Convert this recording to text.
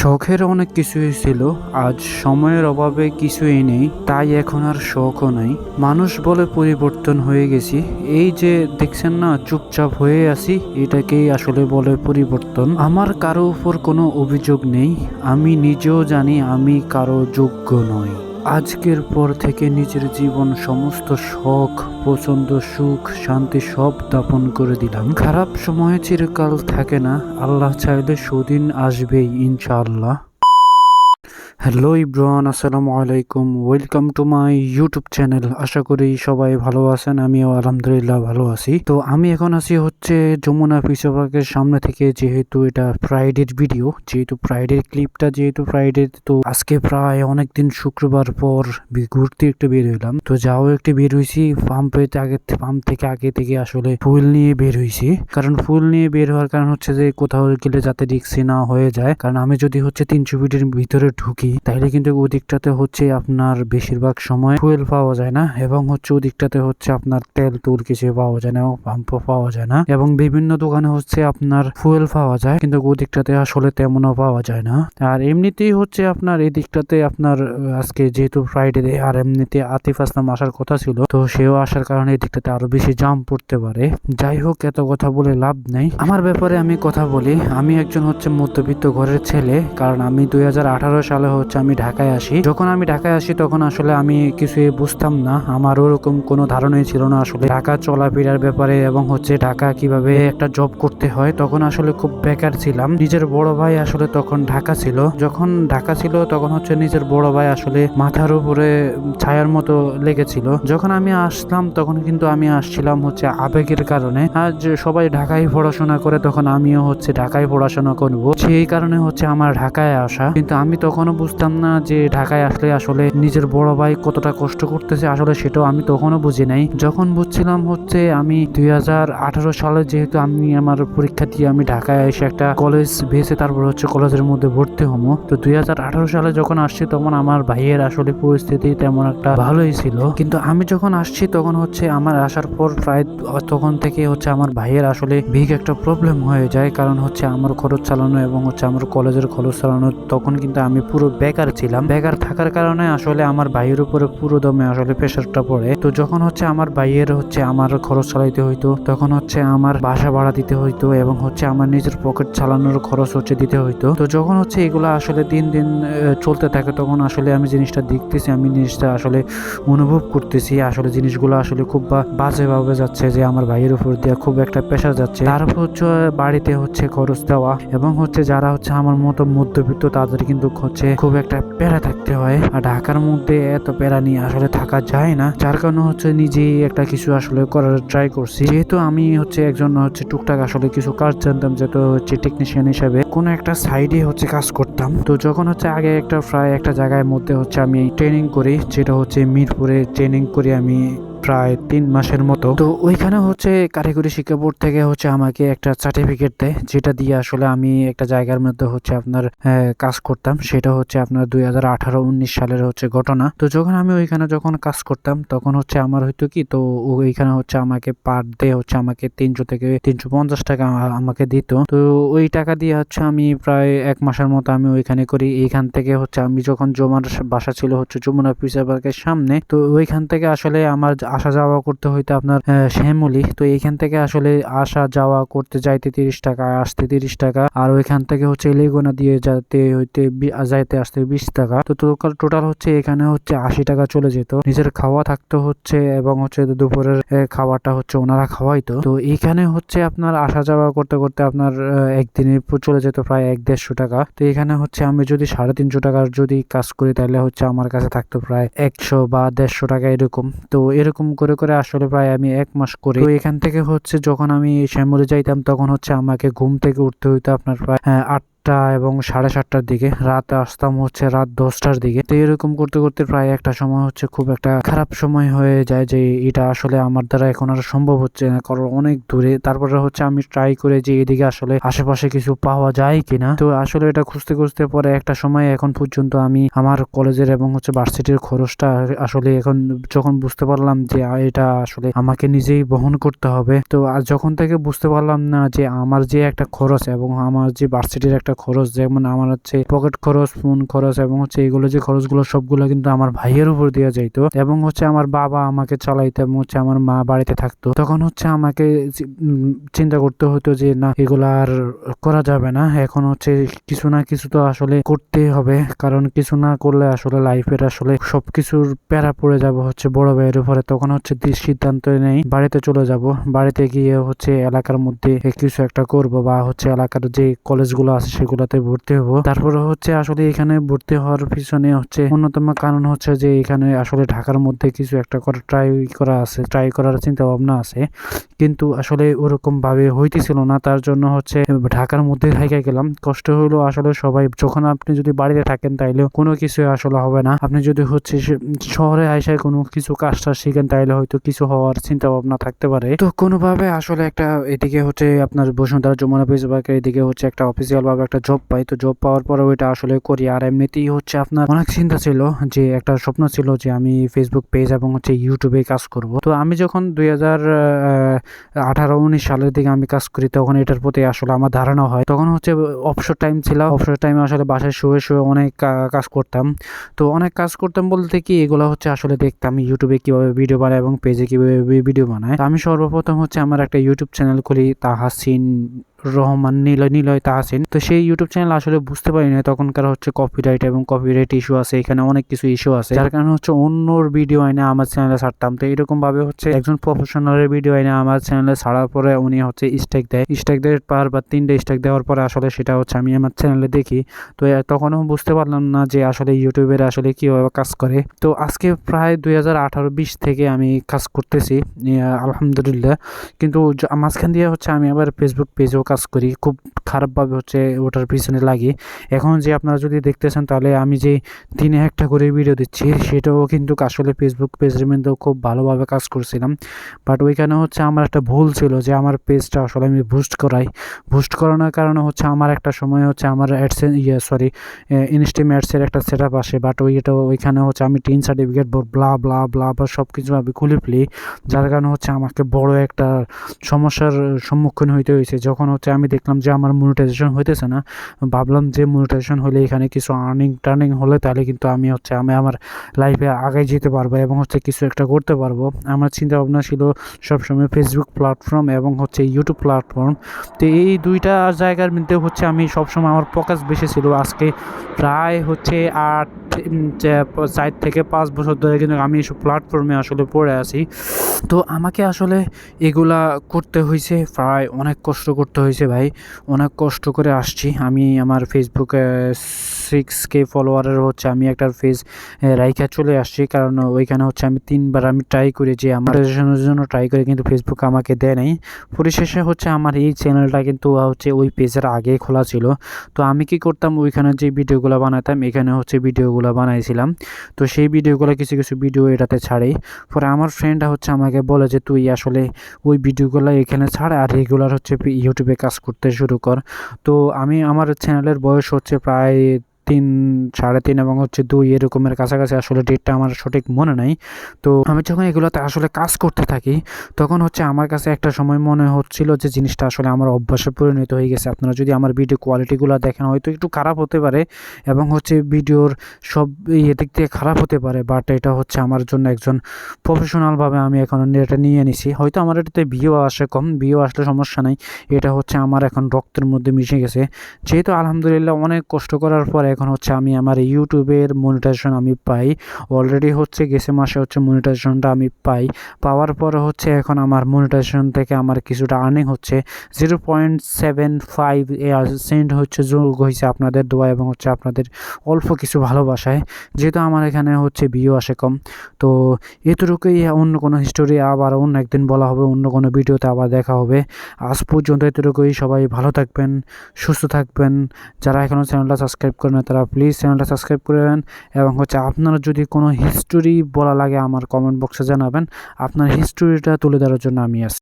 শখের অনেক কিছুই ছিল, আজ সময়ের অভাবে কিছুই নেই, তাই এখন আর শখও নাই। মানুষ বলে পরিবর্তন হয়ে গেছি। এই যে দেখছেন না, চুপচাপ হয়ে আছি, এটাকেই আসলে বলে পরিবর্তন। আমার কারো উপর কোনো অভিযোগ নেই, আমি নিজেও জানি আমি কারো যোগ্য নই। আজকের পর থেকে নিজের জীবন সমস্ত শখ, পছন্দ, সুখ, শান্তি সব দাপন করে দিলাম। খারাপ সময় চিরকাল থাকে না, আল্লাহ চাইলে সুদিন আসবেই ইনশাআল্লাহ। হ্যালো ইব্রান, আসসালামু আলাইকুম, welcome to my YouTube channel. আশা করি সবাই ভালো আছেন, আমিও আলহামদুলিল্লাহ ভালো আছি। তো আমি এখন আছি হচ্ছে যমুনা ফিশার পার্কের সামনে থেকে, যেহেতু এটা ফ্রাইডের ভিডিও, যেহেতু ফ্রাইডের ক্লিপটা, যেহেতু ফ্রাইডে, তো আজকে প্রায় অনেকদিন শুক্রবার পর ঘুরতে একটু বের হইলাম। তো যাও একটু বের হয়েছি পাম্প থেকে আগে থেকে আসলে ফুল নিয়ে বের হয়েছি। কারণ ফুল নিয়ে বের হওয়ার কারণ হচ্ছে যে কোথাও গেলে যাতে রিক্সি না হয়ে যায়। কারণ আমি যদি হচ্ছে 300 ফিটের ভিতরে ঢুকি, তাহলে কিন্তু ওদিকটাতে হচ্ছে আপনার বেশিরভাগ সময় ফুয়েল পাওয়া যায় না, এবং হচ্ছে ওদিকটাতে হচ্ছে আপনার তেল তুল কিছু পাওয়া যায় না, এবং পাম্পও পাওয়া যায় না, এবং বিভিন্ন দোকানে হচ্ছে আপনার ফুয়েল পাওয়া যায়, কিন্তু ওদিকটাতে আসলে তেমনও পাওয়া যায় না। আর এমনিতেই হচ্ছে আপনার এই দিকটাতে আপনার আজকে যেহেতু ফ্রাইডে, আর এমনিতে আতিফ আসলাম আসার কথা ছিল, তো সেও আসার কারণে এই দিকটাতে আরো বেশি জাম পড়তে পারে। যাই হোক, এত কথা বলে লাভ নাই। আমার ব্যাপারে আমি কথা বলি। আমি একজন হচ্ছে মধ্যবিত্ত ঘরের ছেলে। কারণ আমি 2018 সালে হচ্ছে আমি ঢাকায় আসি। যখন আমি ঢাকায় আসি তখন আসলে আমি কিছুই বুঝতাম না, আমার ওরকম কোনো ধারণাই ছিল না আসলে ঢাকা চলাফেরার ব্যাপারে, এবং হচ্ছে ঢাকা কিভাবে একটা জব করতে হয়। তখন আসলে খুব বেকার ছিলাম। নিজের বড় ভাই আসলে তখন ঢাকা ছিল, যখন ঢাকা ছিল তখন হচ্ছে নিজের বড় ভাই আসলে মাথার উপরে ছায়ার মতো লেগেছিল। যখন আমি আসলাম তখন কিন্তু আমি আসছিলাম হচ্ছে আবেগের কারণে। আর যে সবাই ঢাকায় পড়াশোনা করে, তখন আমিও হচ্ছে ঢাকায় পড়াশোনা করব, সেই কারণে হচ্ছে আমার ঢাকায় আসা। কিন্তু আমি তখনও বুঝতাম না যে ঢাকায় আসলে আসলে নিজের বড় ভাই কতটা কষ্ট করতেছে, আসলে সেটাও আমি তখনও বুঝি নাই। যখন বুঝছিলাম হচ্ছে আমি 2018 সালে, যেহেতু আমি আমার পরীক্ষা দিয়ে আমি ঢাকায় এসে একটা কলেজ ভেসে তারপর হচ্ছে কলেজের মধ্যে ভর্তি হবো। তো 2018 সালে যখন আসছি তখন আমার ভাইয়ের আসলে পরিস্থিতি তেমন একটা ভালোই ছিল। কিন্তু আমি যখন আসছি তখন হচ্ছে আমার আসার পর প্রায় তখন থেকে হচ্ছে আমার ভাইয়ের আসলে বিগ একটা প্রবলেম হয়ে যায়। কারণ হচ্ছে আমার খরচ চালানো এবং হচ্ছে আমার কলেজের খরচ চালানো, তখন কিন্তু আমি পুরো বেকার ছিলাম। বেকার থাকার কারণে আসলে আমার ভাইয়ের উপরে পুরো দমে আসলে প্রেশারটা পড়ে। তো যখন হচ্ছে আমার ভাইয়ের হচ্ছে আমার খরচ চালাইতে হইতো, তখন হচ্ছে আমার বাসা ভাড়া দিতে হইতো, এবং হচ্ছে আমার নিজের পকেট চালানোর খরচ হচ্ছে দিতে হইতো। তো যখন হচ্ছে এগুলো আসলে দিন দিন চলতে থাকে, তখন আসলে আমি জিনিসটা দেখতেছি, আমি জিনিসটা আসলে অনুভব করতেছি, আসলে জিনিসগুলো আসলে খুব বাজেভাবে যাচ্ছে, যে আমার ভাইয়ের উপর দিয়ে খুব একটা প্রেশার যাচ্ছে। তারপর হচ্ছে বাড়িতে হচ্ছে খরচ দেওয়া, এবং হচ্ছে যারা হচ্ছে আমার মতো মধ্যবিত্ত, তাদের কিন্তু হচ্ছে খুব একটা প্যারা থাকতে হয়। আর ঢাকার মধ্যে এত প্যারা নিয়ে আসলে থাকা যায় না, যার কারণে হচ্ছে নিজেই একটা কিছু আসলে করার ট্রাই করছি। যেহেতু আমি হচ্ছে একজন হচ্ছে টুকটাক আসলে কিছু কাজ জানতাম, যেহেতু হচ্ছে টেকনিশিয়ান হিসেবে কোনো একটা সাইডে হচ্ছে কাজ করতাম। তো যখন হচ্ছে আগে প্রায় একটা জায়গার মধ্যে হচ্ছে আমি ট্রেনিং করি, যেটা হচ্ছে মিরপুরে ট্রেনিং করি আমি প্রায় 3 মাসের মতো। তো ওইখানে হচ্ছে কারিগরি শিক্ষা বোর্ড থেকে হচ্ছে আমাকে একটা সার্টিফিকেট দেয়, যেটা দিয়ে আসলে আমি একটা জায়গার মধ্যে হচ্ছে আপনার কাজ করতাম। সেটা হচ্ছে আপনার 2018-19 সালের হচ্ছে ঘটনা। তো যখন আমি ওইখানে কাজ করতাম, তখন হচ্ছে আমার হয়তো কি, তো ওইখানে হচ্ছে আমাকে পার ডে হচ্ছে আমাকে 300 থেকে 350 টাকা আমাকে দিত। তো ওই টাকা দিয়ে হচ্ছে আমি প্রায় 1 মাসের মতো আমি ওইখানে করি। এইখান থেকে হচ্ছে আমি যখন বাসা ছিল হচ্ছে যমুনা ফিশার পার্কের সামনে, তো ওইখান থেকে আসলে আমার আসা যাওয়া করতে হইতো আপনার শ্যামলী। তো এইখান থেকে আসলে আসা যাওয়া করতে যাইতে 30 টাকা, আসতে 30 টাকা, আর ওইখান থেকে হচ্ছে এলিগোনা দিয়ে যাইতে আসতে 20 টাকা। তো টোটাল হচ্ছে এখানে হচ্ছে 80 টাকা চলে যেত। নিজের খাওয়া থাকতো হচ্ছে, এবং হচ্ছে দুপুরের খাবারটা হচ্ছে ওনারা খাওয়াইতো। তো এইখানে হচ্ছে আপনার আসা যাওয়া করতে করতে আপনার একদিনে চলে যেত প্রায় 150 টাকা। তো এখানে হচ্ছে আমি যদি 350 টাকার যদি কাজ করি, তাহলে হচ্ছে আমার কাছে থাকতো প্রায় 100 বা 150 টাকা এরকম। তো এরকম করে করে আসলে প্রায় আমি 1 মাস করি। তো এখান থেকে হচ্ছে যখন আমি শ্যামলী যাইতাম, তখন হচ্ছে আমাকে ঘুম থেকে উঠতে হইতো আপনার প্রায় 8টা এবং 7:30টার দিকে। রাতে আসতাম হচ্ছে রাত 10টার দিকে। তো এরকম করতে করতে প্রায় একটা সময় হচ্ছে খুব একটা খারাপ সময় হয়ে যায়, যে এটা আসলে আমার দ্বারা এখন আর সম্ভব হচ্ছে না, কারণ অনেক দূরে। তারপরে হচ্ছে আমি ট্রাই করে যে এদিকে আসলে আশেপাশে কিছু পাওয়া যায় কিনা। তো আসলে এটা খুঁজতে খুঁজতে পরে একটা সময় এখন পর্যন্ত আমি আমার কলেজের এবং হচ্ছে ভার্সিটির খরচটা আসলে এখন যখন বুঝতে পারলাম যে এটা আসলে আমাকে নিজেই বহন করতে হবে, তো যখন থেকে বুঝতে পারলাম না যে আমার যে একটা খরচ এবং আমার যে ভার্সিটির একটা খরচ, যেমন আমার হচ্ছে পকেট খরচ, ফোন খরচ এবং হচ্ছে এগুলো যে খরচগুলো সবগুলো কিন্তু আমার ভাইয়ের উপর দেওয়া যাইতো এবং হচ্ছে আমার বাবা আমাকে চালাইতো এবং হচ্ছে আমার মা বাড়িতে থাকতো। তখন হচ্ছে আমাকে চিন্তা করতে হতো যে না, এগুলো আর করা যাবে না, এখন হচ্ছে কিছু না কিছু তো আসলে করতেই হবে, কারণ কিছু না করলে আসলে লাইফের আসলে সবকিছুর প্যারা পড়ে যাব হচ্ছে বড় ভাইয়ের উপরে। তখন হচ্ছে সিদ্ধান্ত নেই বাড়িতে চলে যাব, বাড়িতে গিয়ে হচ্ছে এলাকার মধ্যে কিছু একটা করব বা হচ্ছে এলাকার যে কলেজগুলো আছে সেগুলোতে ভর্তি হবো। তারপরে হচ্ছে আসলে এখানে ভর্তি হওয়ার পিছনে হচ্ছে অন্যতম কারণ হচ্ছে যে এখানে আসলে ঢাকার মধ্যে কিছু একটা ট্রাই করার চিন্তা ভাবনা আছে, কিন্তু আসলে ওরকম ভাবে হইতেছিল না, তার জন্য হচ্ছে ঢাকার মধ্যে থেকে গেলাম। কষ্ট হলো আসলে সবাই, যখন আপনি যদি বাড়িতে থাকেন তাইলে কোনো কিছু আসলে হবে না, আপনি যদি হচ্ছে শহরে আইসায় কোনো কিছু কাজটা শিখেন তাইলে হয়তো কিছু হওয়ার চিন্তা ভাবনা থাকতে পারে। তো কোনোভাবে আসলে একটা এদিকে হচ্ছে আপনার বসুন্ধরা যমুনা ফেসবুকের এদিকে হচ্ছে একটা অফিসিয়াল ভাবে একটা জব পাই, তো জব পাওয়ার পরে ওইটা আসলে করি। আর এমনিতেই হচ্ছে আপনার অনেক চিন্তা ছিল, যে একটা স্বপ্ন ছিল যে আমি ফেসবুক পেজ এবং হচ্ছে ইউটিউবে কাজ করব। তো আমি যখন 2018-19 সালের দিকে আমি কাজ করি, তখন এটার প্রতি আসলে আমার ধারণা হয়। তখন হচ্ছে অবসর টাইম ছিল, অবসর টাইমে আসলে বাসায় শুয়ে শুয়ে অনেক কাজ করতাম। তো অনেক কাজ করতাম বলতে কি, এগুলো হচ্ছে আসলে দেখতাম ইউটিউবে কিভাবে ভিডিও বানায় এবং পেজে কিভাবে ভিডিও বানায়। আমি সর্বপ্রথম হচ্ছে আমার একটা ইউটিউব চ্যানেল খুলি, তাহাসিন রহমান, নিলয় তাহাসিন। তো সেই ইউটিউব চ্যানেল আসলে বুঝতে পারি না তখনকার হচ্ছে কপিরাইট এবং কপিরাইট ইস্যু আছে, এখানে অনেক কিছু ইস্যু আছে, যার কারণে হচ্ছে অন্যর ভিডিও আইনে আমার চ্যানেলে ছাড়তাম। তো এরকম ভাবে হচ্ছে একজন প্রফেশনালের ভিডিও আইনে আমার চ্যানেলে ছাড়ার পরে উনি হচ্ছে স্ট্রাইক দেয় পার বা 3টে স্ট্রাইক দেওয়ার পরে আসলে সেটা হচ্ছে আমি আমার চ্যানেলে দেখি। তো তখনও বুঝতে পারলাম না যে আসলে ইউটিউবের আসলে কিভাবে কাজ করে। তো আজকে প্রায় 2018-20 থেকে আমি কাজ করতেছি আলহামদুলিল্লাহ, কিন্তু মাঝখান দিয়ে হচ্ছে আমি আবার ফেসবুক পেজেও কাজ করি, খুব খারাপভাবে হচ্ছে ওটার পিছনে লাগি। এখন যে আপনারা যদি দেখতেছেন তাহলে আমি যে দিনে একটা করে ভিডিও দিচ্ছি, সেটাও কিন্তু আসলে ফেসবুক পেজের মধ্যেও খুব ভালোভাবে কাজ করছিলাম। বাট ওইখানে হচ্ছে আমার একটা ভুল ছিল যে আমার পেজটা আসলে আমি বুস্ট করানোর কারণে হচ্ছে আমার একটা সময় হচ্ছে আমার ইনস্টিম অ্যাডসের একটা সেট আপ আসে, বাট ওইখানে হচ্ছে আমি টিন সার্টিফিকেট ব্লা ব্লা ব্লা বা সব কিছু আমি খুলে ফেলি, যার কারণে হচ্ছে আমাকে বড় একটা সমস্যার সম্মুখীন হইতে হয়েছে। যখন হচ্ছে আমি দেখলাম যে আমার মনিটাইজেশন হইতেছে না, ভাবলাম যে মনিটাইজেশন হলে এখানে কিছু টার্নিং হলে তাহলে কিন্তু আমি আমার লাইফে আগে যেতে পারবো এবং হচ্ছে কিছু একটা করতে পারবো। আমার চিন্তা ভাবনা ছিল সবসময় ফেসবুক প্ল্যাটফর্ম এবং হচ্ছে ইউটিউব প্ল্যাটফর্ম। তো এই দুইটা জায়গার মধ্যে হচ্ছে আমি সবসময় আমার ফোকাস বেশি ছিল। আজকে প্রায় হচ্ছে 4 থেকে 5 বছর ধরে কিন্তু আমি এইসব প্ল্যাটফর্মে আসলে পড়ে আছি। তো আমাকে আসলে এগুলা করতে হয়েছে, প্রায় অনেক কষ্ট করতে হয়েছে ভাই, অনেক কষ্ট করে আসছি। আমি আমার ফেসবুকে 6K ফলোয়ারের হচ্ছে আমি একটা পেজ রাইখা চলে আসছি, কারণ ওইখানে হচ্ছে আমি 3বার আমি ট্রাই করি যে আমার জন্য ট্রাই করি, কিন্তু ফেসবুক আমাকে দেয় নাই। পরিশেষে হচ্ছে আমার এই চ্যানেলটা কিন্তু হচ্ছে ওই পেজের আগে খোলা ছিল। তো আমি কি করতাম, ওইখানে যে ভিডিওগুলো বানাতাম এখানে হচ্ছে ভিডিওগুলো বানাইছিলাম। তো সেই ভিডিওগুলো কিছু ভিডিও এটাতে ছাড়ে। পরে আমার ফ্রেন্ডরা হচ্ছে আমাকে বলে যে তুই আসলে ওই ভিডিওগুলো এখানে ছাড় আর রেগুলার হচ্ছে ইউটিউবে কাজ করতে শুরু কর। তো আমার চ্যানেলের বয়স হচ্ছে প্রায় 3, 3.5 এবং হচ্ছে 2 এরকমের কাছাকাছি, আসলে ডেটটা আমার সঠিক মনে নাই। তো আমি যখন এগুলোতে আসলে কাজ করতে থাকি তখন হচ্ছে আমার কাছে একটা সময় মনে হচ্ছিল যে জিনিসটা আসলে আমার অভ্যাসে পরিণত হয়ে গেছে। আপনারা যদি আমার ভিডিও কোয়ালিটিগুলো দেখেন হয়তো একটু খারাপ হতে পারে এবং হচ্ছে ভিডিওর সব দিক দিয়ে খারাপ হতে পারে, বাট এটা হচ্ছে আমার জন্য একজন প্রফেশনালভাবে আমি এখন এটা নিয়ে নিছি। হয়তো আমার এটাতে ভিউ আসে কম, ভিউ আসলে সমস্যা নাই, এটা হচ্ছে আমার এখন রক্তের মধ্যে মিশে গেছে। যেহেতু আলহামদুলিল্লাহ অনেক কষ্ট করার পরে এখন হচ্ছে আমি আমার ইউটিউবের মনিটাইজেশন আমি পাই, অলরেডি হচ্ছে গেছে মাসে হচ্ছে মনিটাইজেশনটা আমি পাওয়ার পরে হচ্ছে এখন আমার মনিটাইজেশন থেকে আমার কিছুটা আর্নিং হচ্ছে 0.75 সেন্ট হচ্ছে যোগ হয়েছে আপনাদের দোয়া এবং হচ্ছে আপনাদের অল্প কিছু ভালোবাসায়, যেহেতু আমার এখানে হচ্ছে ভিউ আসে কম। তো এতটুকুই, অন্য কোনো হিস্টোরি আবার অন্য একদিন বলা হবে, অন্য কোনো ভিডিওতে আবার দেখা হবে। আজ পর্যন্ত এতটুকুই, সবাই ভালো থাকবেন, সুস্থ থাকবেন। যারা এখনও চ্যানেলটা সাবস্ক্রাইব করেন না তারা প্লিজ চ্যানেলটা সাবস্ক্রাইব করবেন এবং হচ্ছে আপনারা যদি কোনো হিস্টোরি বলা লাগে আমার কমেন্ট বক্সে জানাবেন, আপনার হিস্টোরিটা তুলে ধরার জন্য আমি আছি।